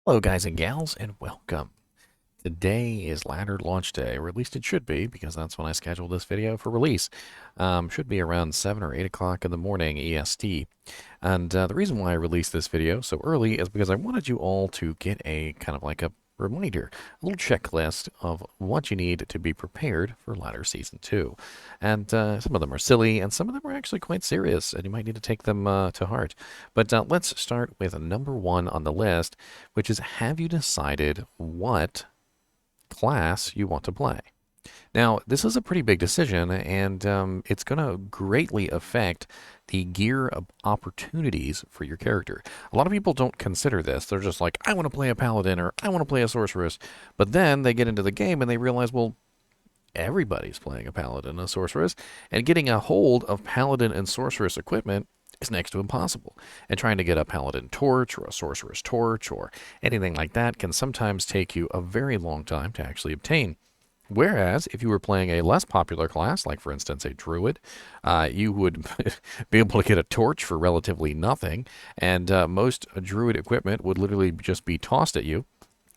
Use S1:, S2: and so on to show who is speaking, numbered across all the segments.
S1: Hello, guys and gals, and welcome. Today is ladder launch day, or at least it should be, because that's when I scheduled this video for release. Should be around 7 or 8 o'clock in the morning EST. And the reason why I released this video so early is because I wanted you all to get a kind of like a reminder, a little checklist of what you need to be prepared for Ladder Season 2. And some of them are silly, and some of them are actually quite serious, and you might need to take them to heart. But let's start with number one on the list, which is, have you decided what class you want to play? Now, this is a pretty big decision, and it's going to greatly affect the gear opportunities for your character. A lot of people don't consider this. They're just like, I want to play a paladin or I want to play a sorceress. But then they get into the game and they realize, well, everybody's playing a paladin and a sorceress, and getting a hold of paladin and sorceress equipment is next to impossible. And trying to get a paladin torch or a sorceress torch or anything like that can sometimes take you a very long time to actually obtain. Whereas, if you were playing a less popular class, like for instance a druid, you would be able to get a torch for relatively nothing, and most druid equipment would literally just be tossed at you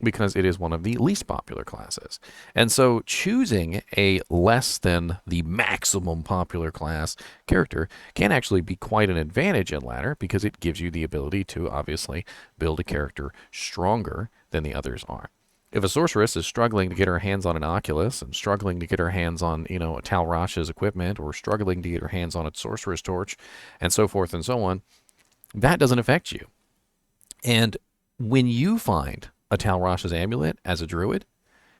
S1: because it is one of the least popular classes. And so choosing a less than the maximum popular class character can actually be quite an advantage in ladder because it gives you the ability to obviously build a character stronger than the others are. If a sorceress is struggling to get her hands on an Oculus and struggling to get her hands on, a Tal Rasha's equipment or struggling to get her hands on a sorceress torch and so forth and so on, that doesn't affect you. And when you find a Tal Rasha's amulet as a druid,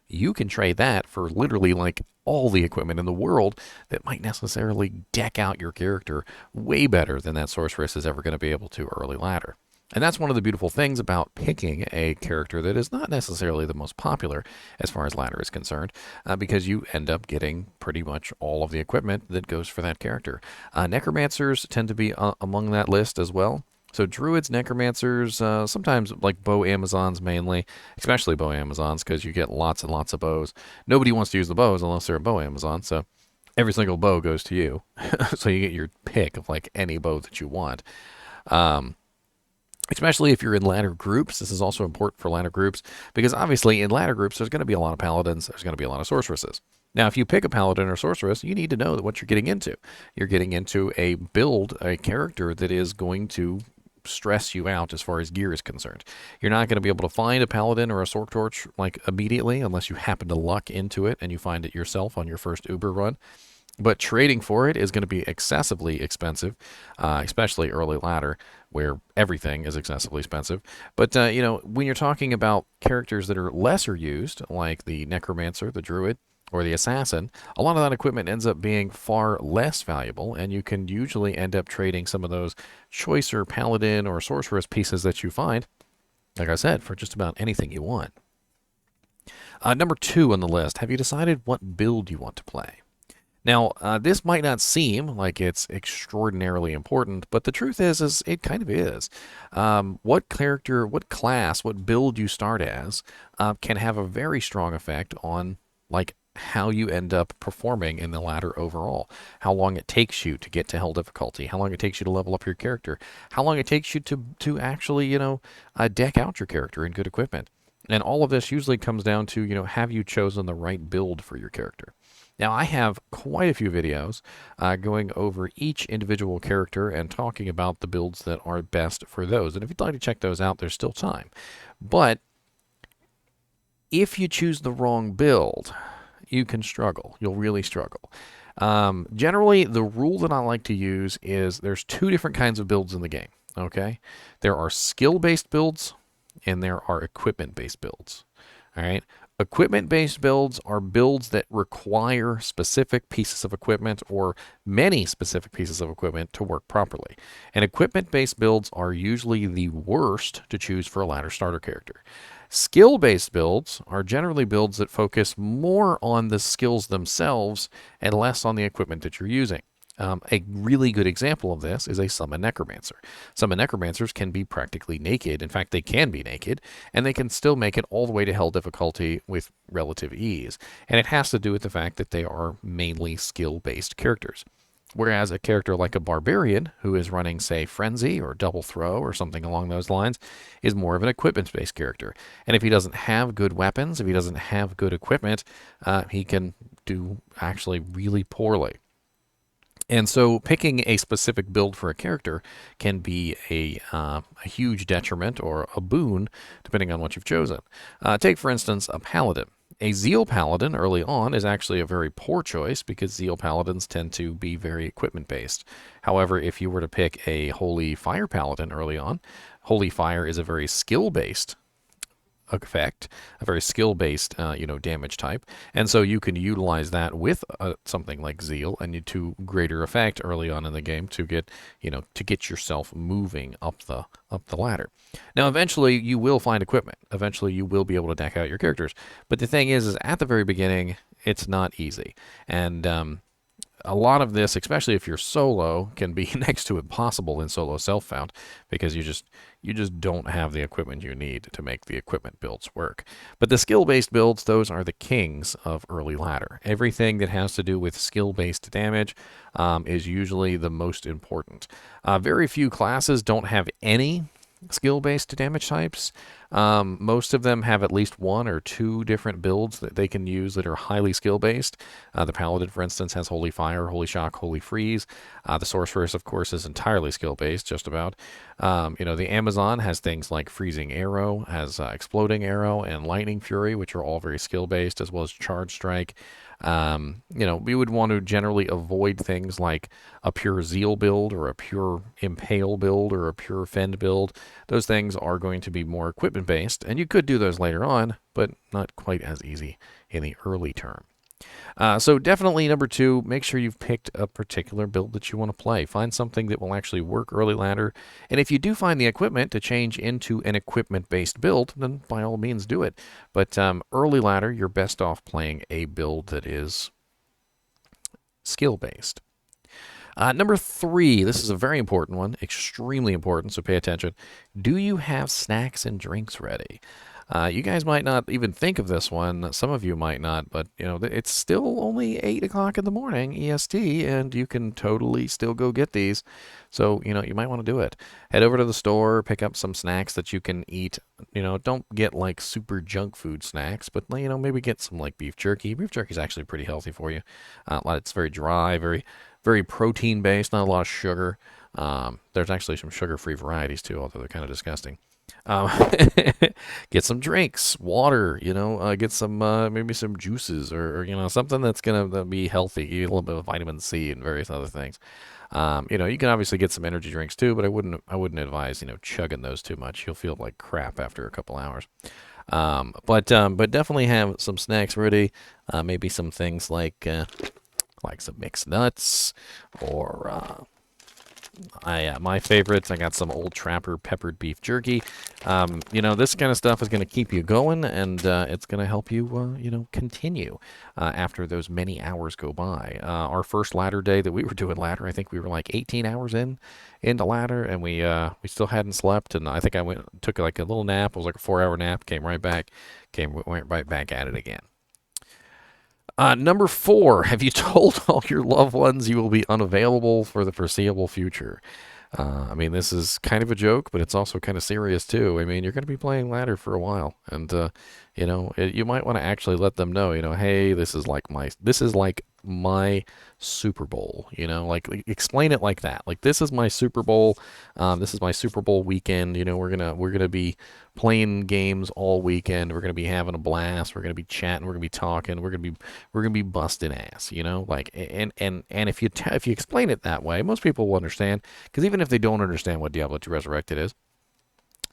S1: you can trade that for literally like all the equipment in the world that might necessarily deck out your character way better than that sorceress is ever going to be able to early ladder. And that's one of the beautiful things about picking a character that is not necessarily the most popular as far as ladder is concerned, because you end up getting pretty much all of the equipment that goes for that character. Necromancers tend to be among that list as well. So druids, necromancers, sometimes like bow Amazons mainly, especially bow Amazons, because you get lots and lots of bows. Nobody wants to use the bows unless they're a bow Amazon, so every single bow goes to you. So you get your pick of like any bow that you want. Especially if you're in ladder groups. This is also important for ladder groups because obviously in ladder groups there's going to be a lot of paladins, there's going to be a lot of sorceresses. Now, if you pick a paladin or sorceress, you need to know what you're getting into. You're getting into a character that is going to stress you out as far as gear is concerned. You're not going to be able to find a paladin or a sorc torch like immediately unless you happen to luck into it and you find it yourself on your first Uber run. But trading for it is going to be excessively expensive, especially early ladder, where everything is excessively expensive. But, when you're talking about characters that are lesser used, like the necromancer, the druid, or the assassin, a lot of that equipment ends up being far less valuable, and you can usually end up trading some of those choicer paladin or sorceress pieces that you find, like I said, for just about anything you want. Number two on the list, have you decided what build you want to play? Now, this might not seem like it's extraordinarily important, but the truth is it kind of is. What character, what class, what build you start as can have a very strong effect on, like, how you end up performing in the ladder overall. How long it takes you to get to hell difficulty, how long it takes you to level up your character, how long it takes you to actually, deck out your character in good equipment. And all of this usually comes down to, have you chosen the right build for your character? Now, I have quite a few videos going over each individual character and talking about the builds that are best for those. And if you'd like to check those out, there's still time. But if you choose the wrong build, you can struggle. You'll really struggle. Generally, the rule that I like to use is there's two different kinds of builds in the game. Okay? There are skill-based builds and there are equipment-based builds. All right? Equipment-based builds are builds that require specific pieces of equipment or many specific pieces of equipment to work properly. And equipment-based builds are usually the worst to choose for a ladder starter character. Skill-based builds are generally builds that focus more on the skills themselves and less on the equipment that you're using. A really good example of this is a Summon Necromancer. Summon Necromancers can be practically naked. In fact, they can be naked, and they can still make it all the way to Hell difficulty with relative ease. And it has to do with the fact that they are mainly skill-based characters. Whereas a character like a barbarian who is running, say, frenzy or double throw or something along those lines is more of an equipment-based character. And if he doesn't have good weapons, if he doesn't have good equipment, he can do actually really poorly. And so picking a specific build for a character can be a huge detriment or a boon, depending on what you've chosen. Take, for instance, a paladin. A Zeal Paladin early on is actually a very poor choice because Zeal Paladins tend to be very equipment based. However, if you were to pick a Holy Fire Paladin early on, Holy Fire is a very skill based effect, a very skill-based, damage type, and so you can utilize that with something like Zeal, and to greater effect early on in the game to get yourself moving up the ladder. Now, eventually, you will find equipment. Eventually, you will be able to deck out your characters. But the thing is at the very beginning, it's not easy, and a lot of this, especially if you're solo, can be next to impossible in solo self-found because you just don't have the equipment you need to make the equipment builds work. But the skill-based builds, those are the kings of early ladder. Everything that has to do with skill-based damage is usually the most important. Very few classes don't have any skill-based damage types. Most of them have at least one or two different builds that they can use that are highly skill-based. The Paladin, for instance, has Holy Fire, Holy Shock, Holy Freeze. The Sorceress, of course, is entirely skill-based, just about. The Amazon has things like Freezing Arrow, has Exploding Arrow, and Lightning Fury, which are all very skill-based, as well as Charge Strike. We would want to generally avoid things like a pure Zeal build or a pure Impale build or a pure Fend build. Those things are going to be more equipment based, and you could do those later on, but not quite as easy in the early term. So definitely number two, make sure you've picked a particular build that you want to play. Find something that will actually work early ladder. And if you do find the equipment to change into an equipment-based build, then by all means do it. But early ladder, you're best off playing a build that is skill-based. Number three, this is a very important one, extremely important, so pay attention. Do you have snacks and drinks ready? You guys might not even think of this one. Some of you might not, but it's still only 8 o'clock in the morning EST, and you can totally still go get these. So you might want to do it. Head over to the store, pick up some snacks that you can eat. Don't get like super junk food snacks, but maybe get some like beef jerky. Beef jerky is actually pretty healthy for you. It's very dry, very protein based, not a lot of sugar. There's actually some sugar-free varieties too, although they're kind of disgusting. Um, get some drinks, water, get some maybe some juices or something that's gonna be healthy. Eat a little bit of vitamin C and various other things. You can obviously get some energy drinks too, but I wouldn't advise chugging those too much. You'll feel like crap after a couple hours. But definitely have some snacks ready. Maybe some things like some mixed nuts or my favorites. I got some Old Trapper peppered beef jerky. This kind of stuff is going to keep you going, and it's going to help you, continue after those many hours go by. Our first ladder day that we were doing ladder, I think we were like 18 hours into ladder, and we still hadn't slept. And I think I took like a little nap. It was like a 4-hour nap. Went right back at it again. Number four, have you told all your loved ones you will be unavailable for the foreseeable future? This is kind of a joke, but it's also kind of serious too. You're going to be playing ladder for a while, and you might want to actually let them know, hey, this is like my Super Bowl. Like explain it like that. Like, this is my Super Bowl. This is my Super Bowl weekend. We're gonna be playing games all weekend. We're gonna be having a blast. We're gonna be chatting. We're gonna be talking. We're gonna be busting ass. And if you explain it that way, most people will understand. Because even if they don't understand what Diablo 2 Resurrected is,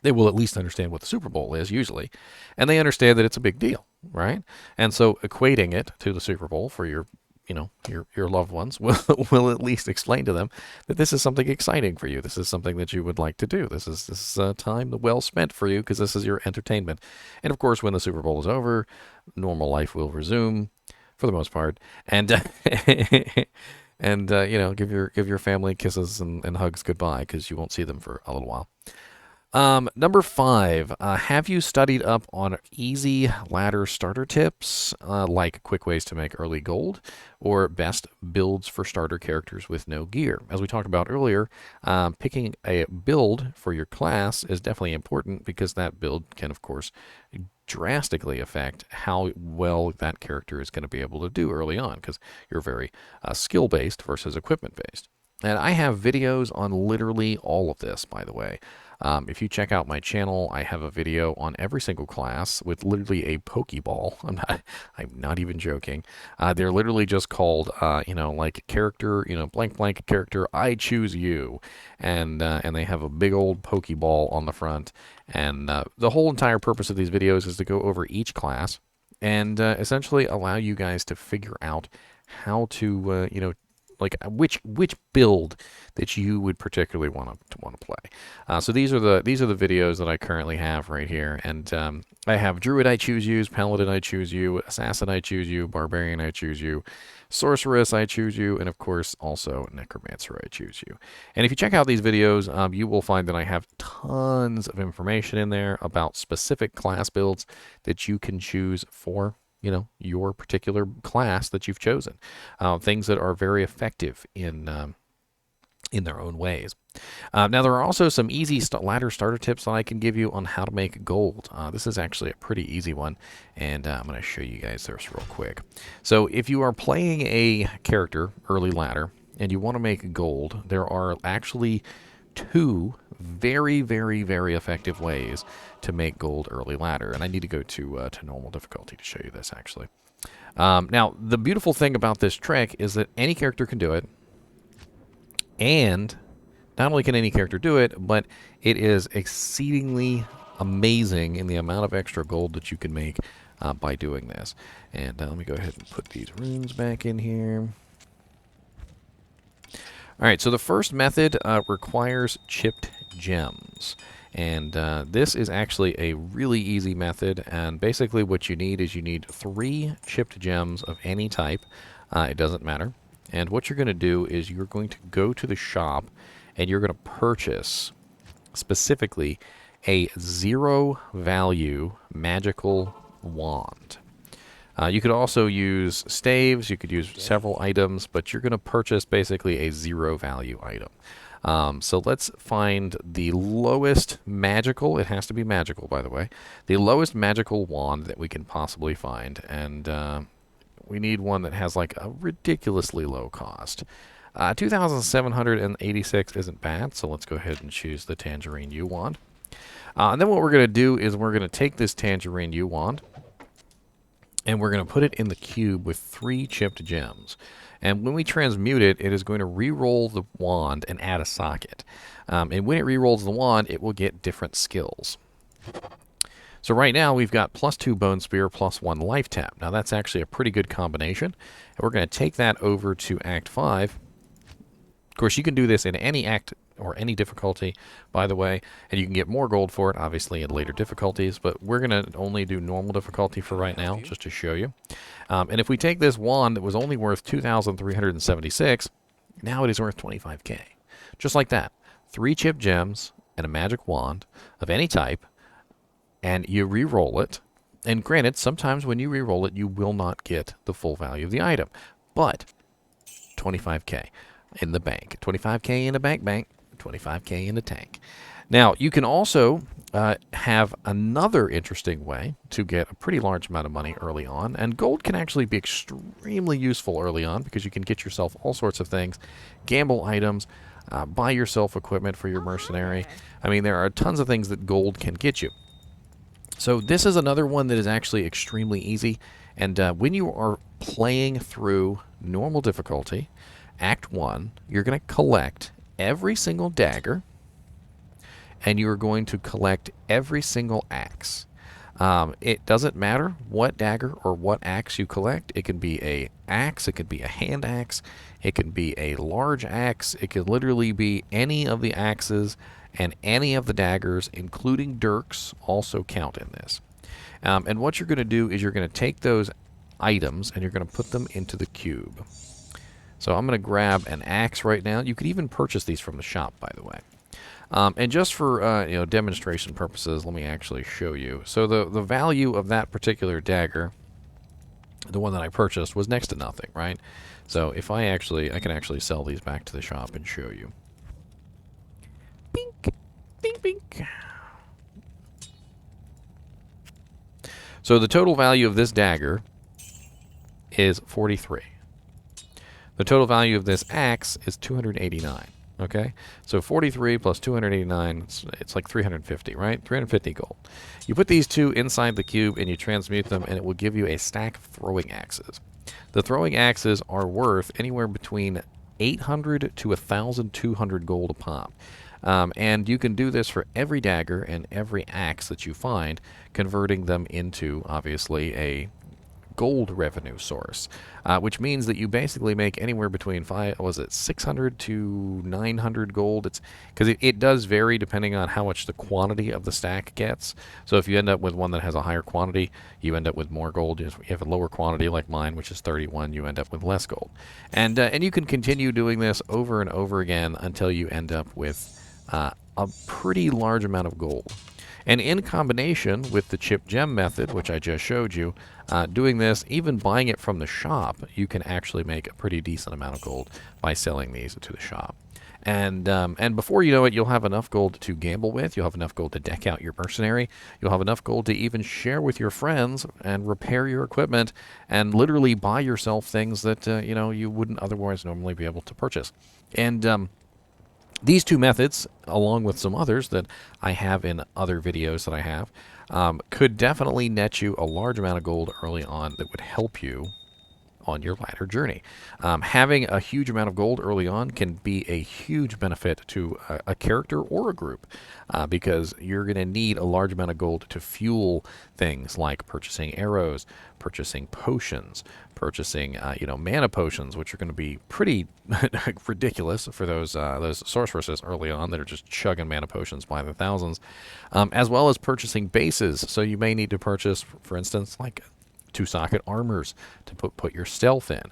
S1: they will at least understand what the Super Bowl is usually, and they understand that it's a big deal, right? And so equating it to the Super Bowl for your loved ones will at least explain to them that this is something exciting for you. This is something that you would like to do. This is time well spent for you because this is your entertainment. And of course, when the Super Bowl is over, normal life will resume for the most part, and give your family kisses and hugs goodbye because you won't see them for a little while. Number 5, have you studied up on easy ladder starter tips, like quick ways to make early gold, or best builds for starter characters with no gear? As we talked about earlier, picking a build for your class is definitely important because that build can, of course, drastically affect how well that character is going to be able to do early on because you're very skill-based versus equipment-based. And I have videos on literally all of this, by the way. If you check out my channel, I have a video on every single class with literally a Pokeball. I'm not even joking. They're literally just called, like character, blank blank character. I choose you, and they have a big old Pokeball on the front. And the whole entire purpose of these videos is to go over each class and essentially allow you guys to figure out how to, like which build that you would particularly want to play. So these are the videos that I currently have right here, and I have Druid I choose you, Paladin I choose you, Assassin I choose you, Barbarian I choose you, Sorceress I choose you, and of course also Necromancer I choose you. And if you check out these videos, you will find that I have tons of information in there about specific class builds that you can choose for your particular class that you've chosen. Things that are very effective in their own ways. Now, there are also some easy ladder starter tips that I can give you on how to make gold. This is actually a pretty easy one, and I'm going to show you guys this real quick. So if you are playing a character early ladder and you want to make gold, there are actually 2 very, very, very effective ways to make gold early ladder. And I need to go to normal difficulty to show you this, actually. Now, the beautiful thing about this trick is that any character can do it. And not only can any character do it, but it is exceedingly amazing in the amount of extra gold that you can make by doing this. And let me go ahead and put these runes back in here. All right, so the first method requires chipped gems. And this is actually a really easy method. And basically what you need is 3 chipped gems of any type. It doesn't matter. And what you're going to do is you're going to go to the shop and you're going to purchase specifically a 0 value magical wand. You could also use staves, you could use several items, but you're going to purchase basically a 0 value item. So let's find the lowest magical, it has to be magical by the way, the lowest magical wand that we can possibly find. And we need one that has like a ridiculously low cost. 2,786 isn't bad, so let's go ahead and choose the Tangerine U wand. And then what we're going to do is we're going to take this Tangerine U wand and we're going to put it in the cube with 3 chipped gems. And when we transmute it, it is going to re-roll the wand and add a socket. And when it re-rolls the wand, it will get different skills. So right now we've got +2 Bone Spear, +1 Life Tap. Now that's actually a pretty good combination. And we're going to take that over to Act 5. Of course, you can do this in any act or any difficulty, by the way, and you can get more gold for it, obviously, in later difficulties, but we're going to only do normal difficulty for right now, just to show you. And if we take this wand that was only worth 2,376, now it is worth 25k. Just like that. 3 chipped gems and a magic wand of any type, and you re-roll it. And granted, sometimes when you re-roll it, you will not get the full value of the item. But 25k in the bank. 25k in a bank, 25k in a tank. Now, you can also have another interesting way to get a pretty large amount of money early on. And gold can actually be extremely useful early on because you can get yourself all sorts of things, gamble items, buy yourself equipment for your mercenary. I mean, there are tons of things that gold can get you. So this is another one that is actually extremely easy. And when you are playing through normal difficulty, Act 1, you're going to collect every single dagger, and you're going to collect every single axe. It doesn't matter what dagger or what axe you collect. It can be an axe, it could be a hand axe, it can be a large axe, it could literally be any of the axes, and any of the daggers, including dirks, also count in this. And what you're going to do is you're going to take those items and you're going to put them into the cube. So I'm going to grab an axe right now. You could even purchase these from the shop, by the way. And just for demonstration purposes, let me actually show you. So the value of that particular dagger, the one that I purchased, was next to nothing, right? So if I can actually sell these back to the shop and show you. Bink, bink, bink. So the total value of this dagger is 43. The total value of this axe is 289. Okay, so 43 plus 289, it's like 350, right? 350 gold. You put these two inside the cube and you transmute them, and it will give you a stack of throwing axes. The throwing axes are worth anywhere between 800 to 1,200 gold a pop. And you can do this for every dagger and every axe that you find, converting them into, obviously, a gold revenue source, which means that you basically make anywhere between 600 to 900 gold. It's because it does vary depending on how much the quantity of the stack gets. So if you end up with one that has a higher quantity, you end up with more gold. If you have a lower quantity like mine, which is 31, you end up with less gold. And you can continue doing this over and over again until you end up with a pretty large amount of gold. And in combination with the chip gem method, which I just showed you, doing this, even buying it from the shop, you can actually make a pretty decent amount of gold by selling these to the shop. And before you know it, you'll have enough gold to gamble with. You'll have enough gold to deck out your mercenary. You'll have enough gold to even share with your friends and repair your equipment and literally buy yourself things that you wouldn't otherwise normally be able to purchase. And these two methods, along with some others that I have in other videos that I have, could definitely net you a large amount of gold early on that would help you on your ladder journey. Having a huge amount of gold early on can be a huge benefit to a character or a group, because you're going to need a large amount of gold to fuel things like purchasing arrows, purchasing potions, purchasing mana potions, which are going to be pretty ridiculous for those sorceresses early on that are just chugging mana potions by the thousands, as well as purchasing bases. So you may need to purchase, for instance, like 2-socket armors to put your stealth in,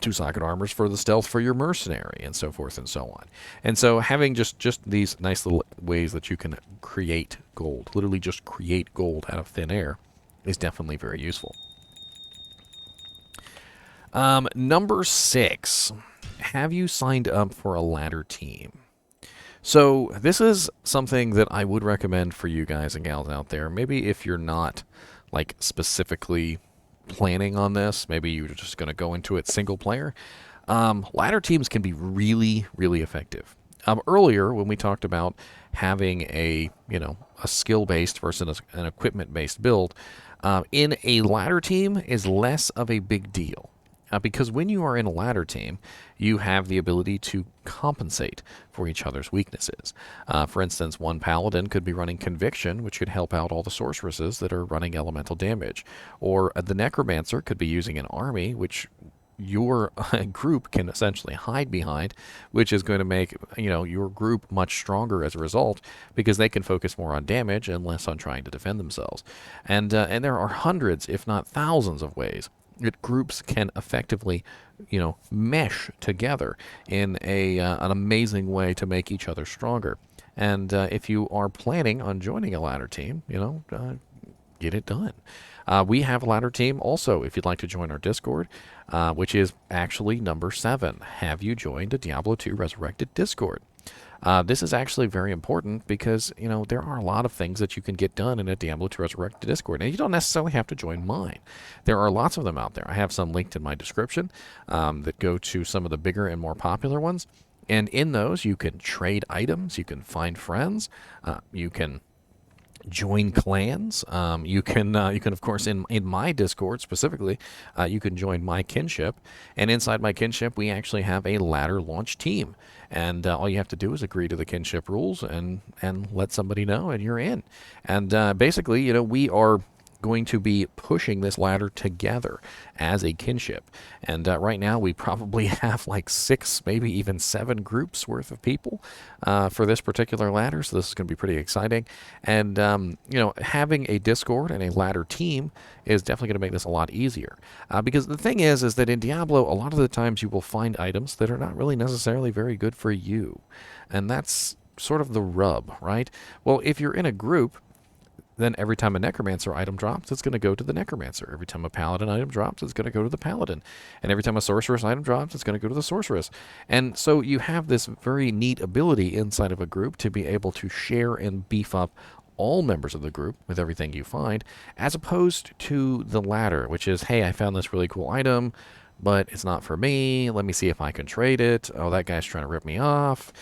S1: 2-socket armors for the stealth for your mercenary, and so forth and so on. And so having just these nice little ways that you can create gold, literally just create gold out of thin air, is definitely very useful. Number 6, have you signed up for a ladder team? So this is something that I would recommend for you guys and gals out there. Maybe if you're not like specifically planning on this, maybe you're just going to go into it single player. Ladder teams can be really, really effective. Earlier, when we talked about having a skill-based versus an equipment-based build, in a ladder team is less of a big deal. Because when you are in a ladder team, you have the ability to compensate for each other's weaknesses. For instance, one paladin could be running Conviction, which could help out all the sorceresses that are running elemental damage. Or the necromancer could be using an army, which your group can essentially hide behind, which is going to make your group much stronger as a result, because they can focus more on damage and less on trying to defend themselves. And there are hundreds, if not thousands, of ways that groups can effectively, mesh together in an amazing way to make each other stronger. And if you are planning on joining a ladder team, get it done. We have a ladder team also, if you'd like to join our Discord, which is actually number 7. Have you joined a Diablo 2 Resurrected Discord? This is actually very important because, there are a lot of things that you can get done in a Diablo 2 Resurrected Discord. And you don't necessarily have to join mine. There are lots of them out there. I have some linked in my description that go to some of the bigger and more popular ones. And in those, you can trade items, you can find friends, you can join clans. You can of course in my Discord specifically, you can join my kinship, and inside my kinship we actually have a ladder launch team, and all you have to do is agree to the kinship rules and let somebody know, and you're in. And basically, we are going to be pushing this ladder together as a kinship. And right now we probably have like 6, maybe even 7 groups worth of people for this particular ladder. So this is going to be pretty exciting. And, having a Discord and a ladder team is definitely going to make this a lot easier. Because the thing is that in Diablo, a lot of the times you will find items that are not really necessarily very good for you. And that's sort of the rub, right? Well, if you're in a group, then every time a necromancer item drops, it's going to go to the necromancer. Every time a paladin item drops, it's going to go to the paladin. And every time a sorceress item drops, it's going to go to the sorceress. And so you have this very neat ability inside of a group to be able to share and beef up all members of the group with everything you find, as opposed to the latter, which is, hey, I found this really cool item, but it's not for me. Let me see if I can trade it. Oh, that guy's trying to rip me off.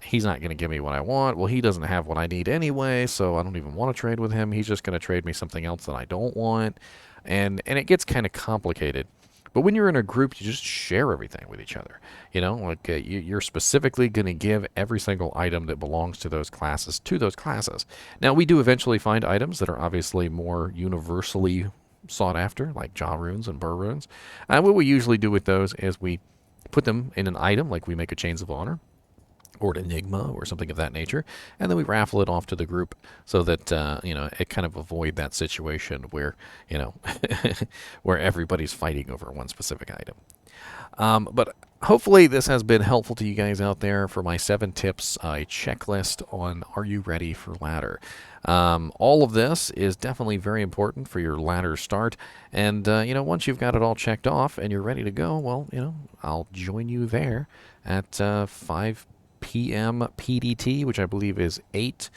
S1: He's not going to give me what I want. Well, he doesn't have what I need anyway, so I don't even want to trade with him. He's just going to trade me something else that I don't want. And it gets kind of complicated. But when you're in a group, you just share everything with each other. You're specifically going to give every single item that belongs to those classes to those classes. Now, we do eventually find items that are obviously more universally sought after, like jaw runes and burr runes. What we usually do with those is we put them in an item, like we make a Chains of Honor or an Enigma or something of that nature, and then we raffle it off to the group so that it kind of avoid that situation where where everybody's fighting over one specific item. But hopefully this has been helpful to you guys out there for my 7 tips, a checklist on are you ready for ladder. All of this is definitely very important for your ladder start. And, once you've got it all checked off and you're ready to go, well, I'll join you there at 5 p.m. PDT, which I believe is 8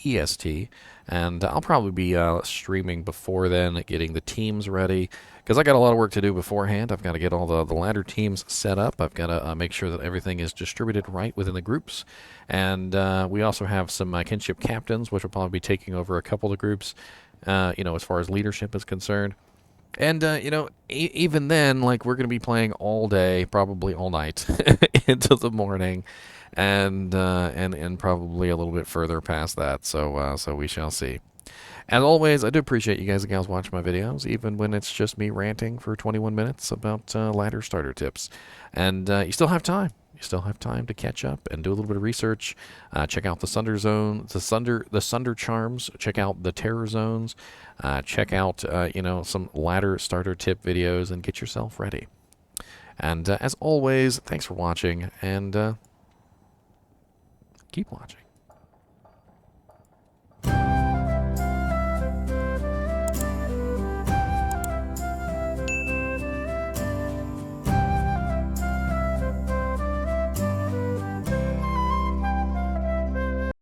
S1: EST, and I'll probably be streaming before then, getting the teams ready, because I got a lot of work to do beforehand. I've got to get all the ladder teams set up. I've got to make sure that everything is distributed right within the groups, and we also have some kinship captains, which will probably be taking over a couple of the groups, as far as leadership is concerned. And, even then, like, we're going to be playing all day, probably all night, into the morning, and probably a little bit further past that, so we shall see. As always, I do appreciate you guys and gals watching my videos, even when it's just me ranting for 21 minutes about ladder starter tips. And you still have time. You still have time to catch up and do a little bit of research. Check out the Sunder Zone, the Sunder Charms. Check out the Terror Zones. Check out some ladder starter tip videos and get yourself ready. And as always, thanks for watching and keep watching.